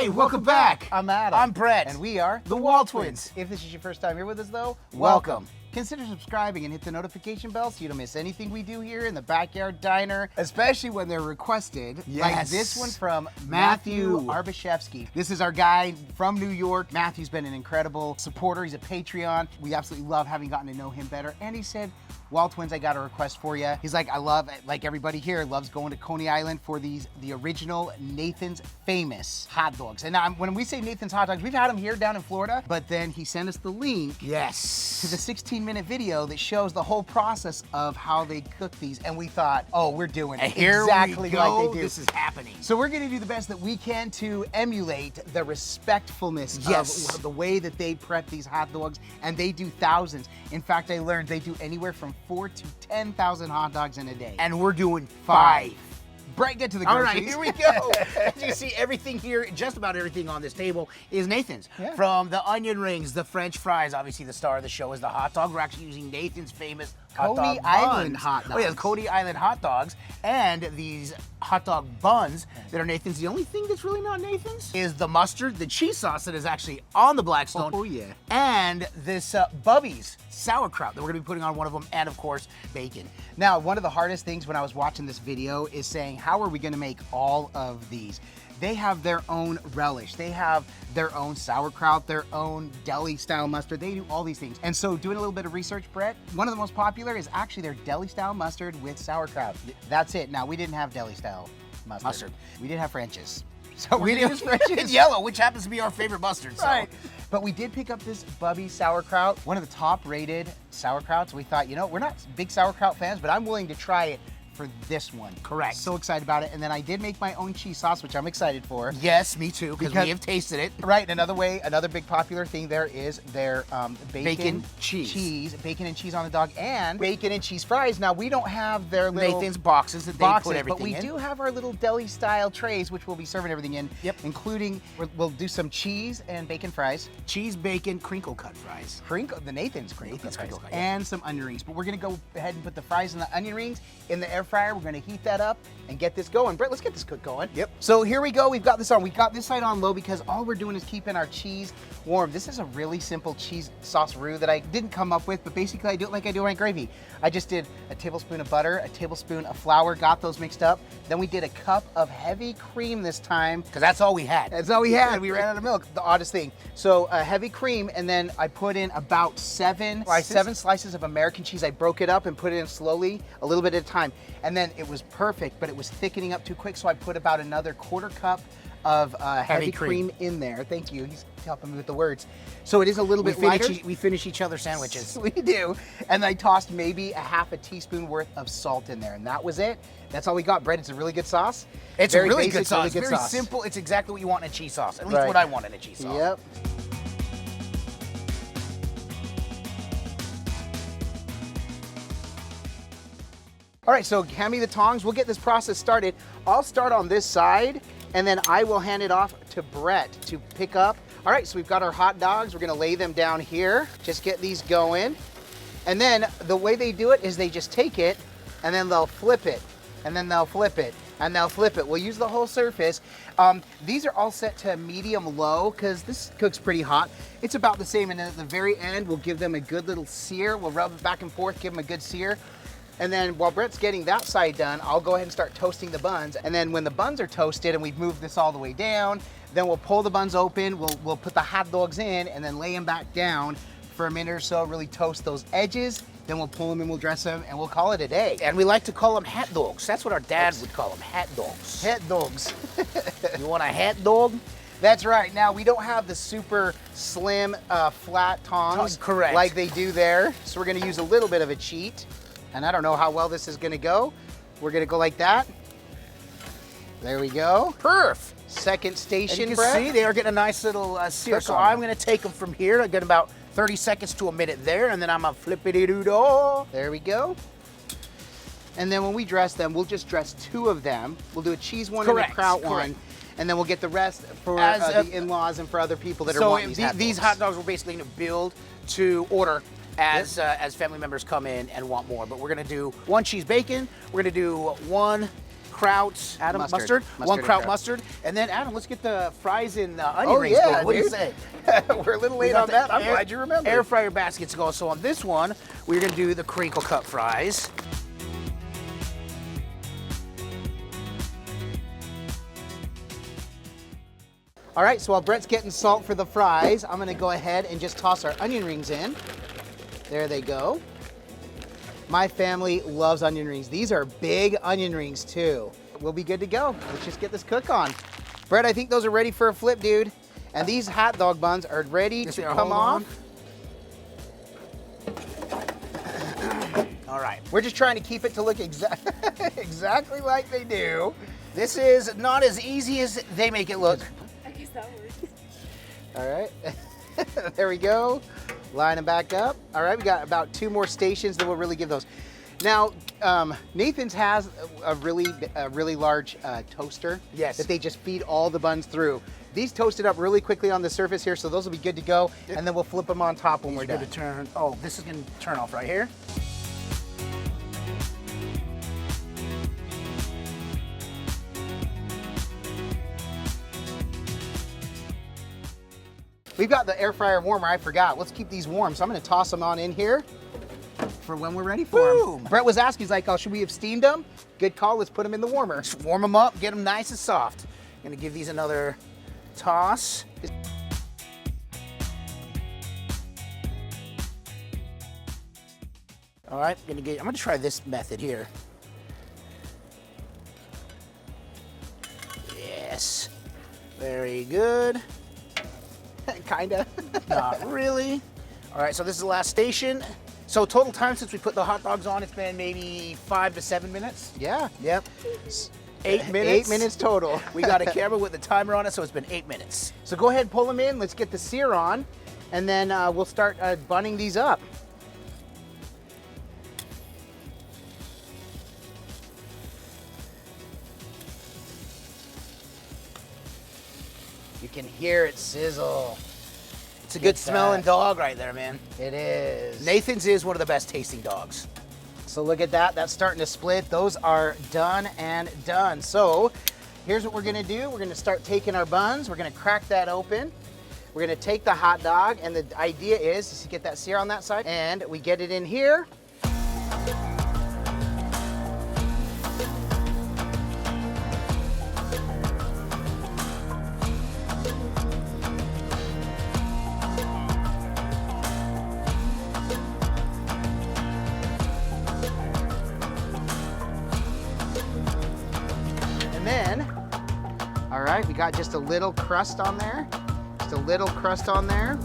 Hey, welcome back. I'm Adam. I'm Brett. And we are the WALTWINS. If this is your first time here with us, though, Welcome. Consider subscribing and hit the notification bell so you don't miss anything we do here in the Backyard Diner, especially when they're requested. Like Yes. this one from Matthew Arbashevsky. This is our guy from New York. Matthew's been an incredible supporter. He's a Patreon. We absolutely love having gotten to know him better. And he said, WALTWINS, I got a request for you. He's like, I love, like everybody here, loves going to Coney Island for the original Nathan's Famous hot dogs. And when we say Nathan's hot dogs, we've had them here down in Florida, but then he sent us the link to the 16-minute video that shows the whole process of how they cook these. And we thought, oh, we're doing it exactly like they do. This is happening. So we're gonna do the best that we can to emulate the respectfulness of the way that they prep these hot dogs, and they do thousands. In fact, I learned they do anywhere from 4,000 to 10,000 hot dogs in a day. And we're doing 5. Brett, get to the All groceries. right, here we go. As you see, everything here, just about everything on this table is Nathan's. Yeah. From the onion rings, the French fries, obviously the star of the show is the hot dog. We're actually using Nathan's Famous hot Coney dog Island buns. hot Oh yeah, dogs. Coney Island hot dogs. And these hot dog buns that are Nathan's. The only thing that's really not Nathan's is the mustard, the cheese sauce that is actually on the Blackstone. Oh, yeah. And this Bubby's sauerkraut that we're gonna be putting on one of them, and of course, bacon. Now, one of the hardest things when I was watching this video is saying, how are we gonna make all of these? They have their own relish. They have their own sauerkraut, their own deli-style mustard. They do all these things. And so doing a little bit of research, Brett, one of the most popular is actually their deli-style mustard with sauerkraut. That's it. Now, we didn't have deli-style mustard. We did have French's. So we did French's. It's yellow, which happens to be our favorite mustard. So. Right. But we did pick up this Bubby sauerkraut, one of the top-rated sauerkrauts. We thought, you know, we're not big sauerkraut fans, but I'm willing to try it for this one. Correct. So excited about it. And then I did make my own cheese sauce, which I'm excited for. Yes, me too, because we have tasted it. Right, another big popular thing there is their bacon cheese. bacon and cheese on the dog, and bacon and cheese fries. Now, we don't have their little Nathan's boxes that they put everything but we in. do have our little deli-style trays, which we'll be serving everything in, Yep. including, we'll do some cheese and bacon fries. Cheese, bacon, crinkle cut fries. The Nathan's crinkle cut fries, crinkle cut, yeah. and some onion rings. But we're gonna go ahead and put the fries and the onion rings in the air fryer. We're gonna heat that up and get this going. Brett, let's get this cook going. Yep. So here we go. We've got this on. We got this side on low because all we're doing is keeping our cheese warm. This is a really simple cheese sauce roux that I didn't come up with, but basically I do it like I do my gravy. I just did a tablespoon of butter, a tablespoon of flour, got those mixed up. Then we did a cup of heavy cream this time. Because that's all we had. That's all we had. We ran out of milk. The oddest thing. So heavy cream, and then I put in about seven slices of American cheese. I broke it up and put it in slowly, a little bit at a time. And then it was perfect, but it was thickening up too quick, so I put about another quarter cup of heavy cream in there. Thank you. He's helping me with the words. So it is a little bit lighter. We finish each other's sandwiches. We do. And I tossed maybe a half a teaspoon worth of salt in there, and that was it. That's all we got, Brett. It's a really good sauce. It's Very a really basic, good sauce. really good Very sauce. simple. It's exactly what you want in a cheese sauce. At least Right. what I want in a cheese sauce. Yep. All right, so hand me the tongs. We'll get this process started. I'll start on this side, and then I will hand it off to Brett to pick up. All right, so we've got our hot dogs. We're gonna lay them down here. Just get these going. And then the way they do it is they just take it, and then they'll flip it, and then they'll flip it, and they'll flip it. We'll use the whole surface. These are all set to medium-low because this cooks pretty hot. It's about the same, and then at the very end, we'll give them a good little sear. We'll rub it back and forth, give them a good sear. And then while Brett's getting that side done, I'll go ahead and start toasting the buns. And then when the buns are toasted and we've moved this all the way down, then we'll pull the buns open, we'll put the hot dogs in, and then lay them back down for a minute or so, really toast those edges. Then we'll pull them and we'll dress them, and we'll call it a day. And we like to call them hat dogs. That's what our dad would call them, hat dogs. Hat dogs. You want a hat dog? That's right. Now, we don't have the super slim, flat tongs Correct. like they do there. So we're gonna use a little bit of a cheat. And I don't know how well this is gonna go. We're gonna go like that. There we go. Perf. Second station, And you Brett. can see they are getting a nice little sear. Cook So on I'm them. gonna take them from here. I get about 30 seconds to a minute there, and then I'm gonna flippity-doo-dah. There we go. And then when we dress them, we'll just dress 2 of them. We'll do a cheese one and a kraut one. And then we'll get the rest for the in-laws and for other people that are wanting these hot dogs we're basically gonna build to order as family members come in and want more. But we're gonna do 1 cheese bacon, we're gonna do 1 kraut, Adam, mustard. One kraut mustard. And then, Adam, let's get the fries and onion rings going. What do you say? We're a little late on that. I'm glad you remember. Air fryer basket to go. So on this one, we're going to do the crinkle cut fries. All right, so while Brett's getting salt for the fries, I'm gonna go ahead and just toss our onion rings in. There they go. My family loves onion rings. These are big onion rings too. We'll be good to go. Let's just get this cook on. Brett, I think those are ready for a flip, dude. And these hot dog buns are ready to come off. All right. We're just trying to keep it to look exactly like they do. This is not as easy as they make it look. All right, there we go. Line them back up. All right, we got about 2 more stations that will really give those. Now, Nathan's has a really large toaster. Yes. That they just feed all the buns through. These toasted up really quickly on the surface here, so those will be good to go. And then we'll flip them on top when we're done. Oh, this is going to turn off right here. We've got the air fryer warmer, I forgot. Let's keep these warm. So I'm gonna toss them on in here for when we're ready for them. Brett was asking, he's like, oh, should we have steamed them? Good call, let's put them in the warmer. Just warm them up, get them nice and soft. Gonna give these another toss. All right, I'm gonna try this method here. Yes, very good. Kinda. Not really. All right, so this is the last station. So total time since we put the hot dogs on, it's been maybe 5 to 7 minutes. Yeah. Yep. 8 minutes. 8 minutes total. We got a camera with a timer on it, so it's been 8 minutes. So go ahead and pull them in. Let's get the sear on, and then we'll start bunning these up. You can hear it sizzle. It's a good smelling dog right there, man. It is. Nathan's is one of the best tasting dogs. So look at that, that's starting to split. Those are done and done. So here's what we're gonna do. We're gonna start taking our buns. We're gonna crack that open. We're gonna take the hot dog, and the idea is to get that sear on that side, and we get it in here. And then, all right, we got just a little crust on there. Just a little crust on there.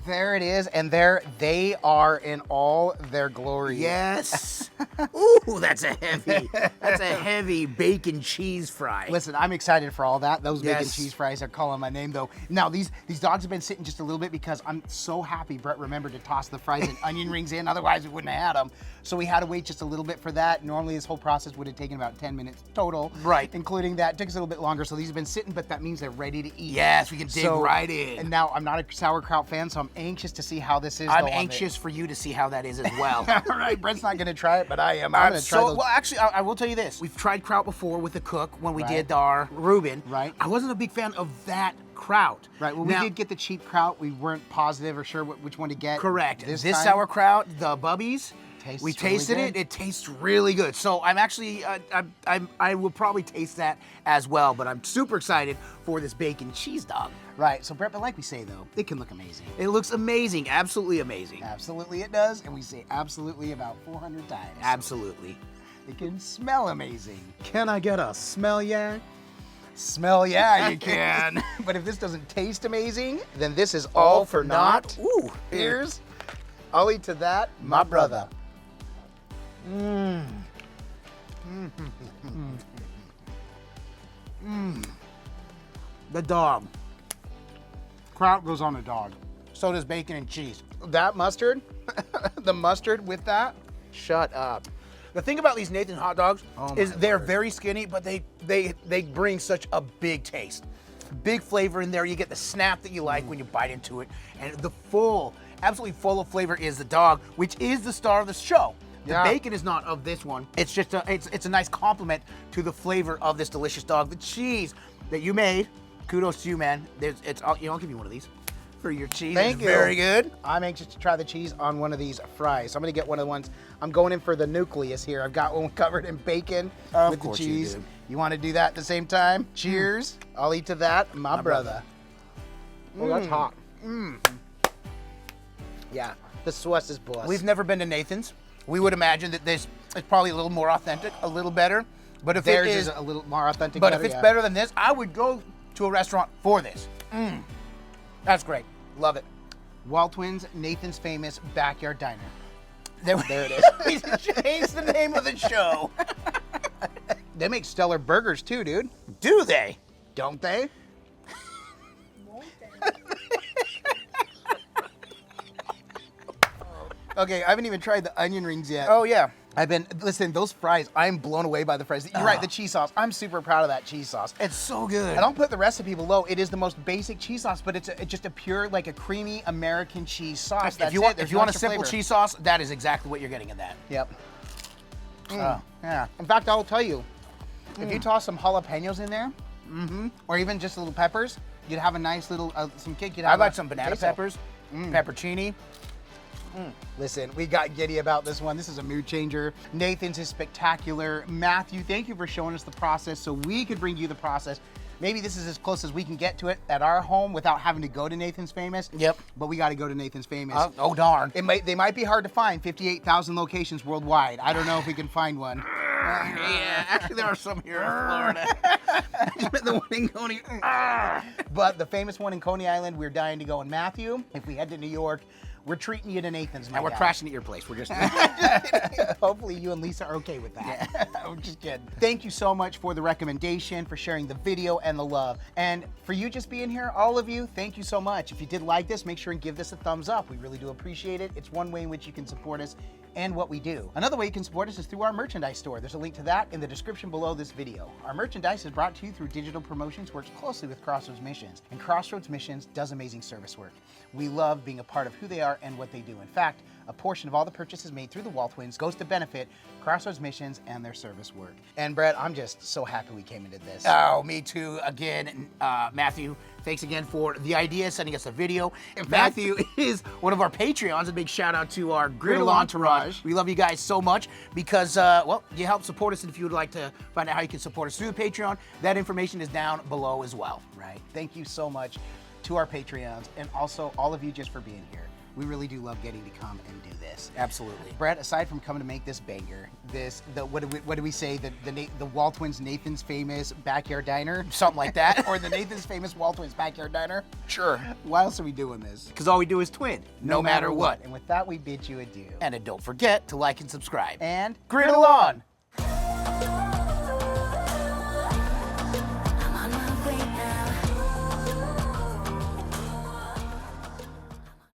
There it is, and there they are in all their glory. Yes. Ooh, that's a heavy bacon cheese fry. Listen, I'm excited for all that. Those bacon Yes. cheese fries are calling my name, though. Now, these dogs have been sitting just a little bit because I'm so happy Brett remembered to toss the fries and onion rings in. Otherwise, we wouldn't have had them. So we had to wait just a little bit for that. Normally, this whole process would have taken about 10 minutes total. Right. Including that. It took us a little bit longer. So these have been sitting, but that means they're ready to eat. Yes, we can dig right in. And now, I'm not a sauerkraut fan, so I'm anxious to see how this is. I'm anxious for you to see how that is as well. All right, Brett's not going to try it, but I am. I'm going to try those. Well, actually, I will tell you this. We've tried kraut before with the cook when we Right. did our Reuben. Right. I wasn't a big fan of that kraut. Right, well, Now- we did get the cheap kraut. We weren't positive or sure which one to get. Correct. This time. sauerkraut, the Bubbies, Tastes we really tasted good. it. It tastes really good. So I'm actually, I will probably taste that as well. But I'm super excited for this bacon cheese dog. Right, so Brett, but like we say though, it can look amazing. It looks amazing. Absolutely amazing. Absolutely it does, and we say absolutely about 400 times. Absolutely. It can smell amazing. Can I get a smell yeah? Smell, yeah, you can. But if this doesn't taste amazing, then this is all for naught. Ooh. Here's, I'll eat to that, my brother. The dog. Kraut goes on a dog. So does bacon and cheese. That mustard, the mustard with that, shut up. The thing about these Nathan hot dogs Oh is my they're word. very skinny, but they bring such a big taste. Big flavor in there. You get the snap that you like when you bite into it. And the absolutely full of flavor is the dog, which is the star of the show. The Yeah. bacon is not of this one. It's just it's a nice compliment to the flavor of this delicious dog. The cheese that you made, kudos to you, man. I'll give you one of these for your cheese. Thank It's you. Very good. I'm anxious to try the cheese on one of these fries. So I'm gonna get one of the ones, I'm going in for the nucleus here. I've got one covered in bacon Of with the course you cheese. do. You wanna do that at the same time? Cheers. I'll eat to that, my brother. Oh, that's hot. Yeah, the sauce is boss. We've never been to Nathan's. We would imagine that this is probably a little more authentic, a little better. But if Theirs it is is, a little more authentic. but if it's better than this, I would go to a restaurant for this. That's great. Love it. WALTWINS, Nathan's famous backyard diner. There it is. We changed the name of the show. They make stellar burgers too, dude. Do they? Don't they? Okay, I haven't even tried the onion rings yet. Oh yeah. Listen, those fries, I'm blown away by the fries. You're right, the cheese sauce. I'm super proud of that cheese sauce. It's so good. And I'll put the recipe below. It is the most basic cheese sauce, but it's just a pure, like a creamy American cheese sauce. That's if you want, it. There's if you no want a extra simple flavor. cheese sauce, that is exactly what you're getting in that. Yep. Yeah. In fact, I'll tell you, if you toss some jalapenos in there, or even just little peppers, you'd have a nice little, some kick. You'd have I like a some banana queso. peppers, peppercini. Listen, we got giddy about this one. This is a mood changer. Nathan's is spectacular. Matthew, thank you for showing us the process so we could bring you the process. Maybe this is as close as we can get to it at our home without having to go to Nathan's Famous. Yep. But we got to go to Nathan's Famous. Oh darn. They might be hard to find, 58,000 locations worldwide. I don't know if we can find one. Yeah, actually there are some here in Florida. The one in Coney. But the famous one in Coney Island, we're dying to go. And Matthew, if we head to New York, we're treating you to Nathan's, my And we're guy. crashing at your place. We're just Hopefully you and Lisa are okay with that. I'm just kidding. Thank you so much for the recommendation, for sharing the video and the love. And for you just being here, all of you, thank you so much. If you did like this, make sure and give this a thumbs up. We really do appreciate it. It's one way in which you can support us and what we do. Another way you can support us is through our merchandise store. There's a link to that in the description below this video. Our merchandise is brought to you through digital promotions, works closely with Crossroads Missions. And Crossroads Missions does amazing service work. We love being a part of who they are and what they do. In fact, a portion of all the purchases made through the WALTWINS goes to benefit Crossroads Missions and their service work. And Brett, I'm just so happy we came into this. Oh, me too. Again, Matthew, thanks again for the idea, sending us a video. Matthew is one of our Patreons. A big shout out to our Griddle Entourage. We love you guys so much because, well, you help support us. And if you would like to find out how you can support us through the Patreon, that information is down below as well. Right. Thank you so much to our Patreons and also all of you just for being here. We really do love getting to come and do this. Absolutely. Brett, aside from coming to make this banger, what do we say, the WALTWINS Nathan's famous backyard diner? Something like that. Or the Nathan's famous WALTWINS backyard diner? Sure. Why else are we doing this? Because all we do is twin, no matter what. And with that, we bid you adieu. And don't forget to like and subscribe. And griddle on!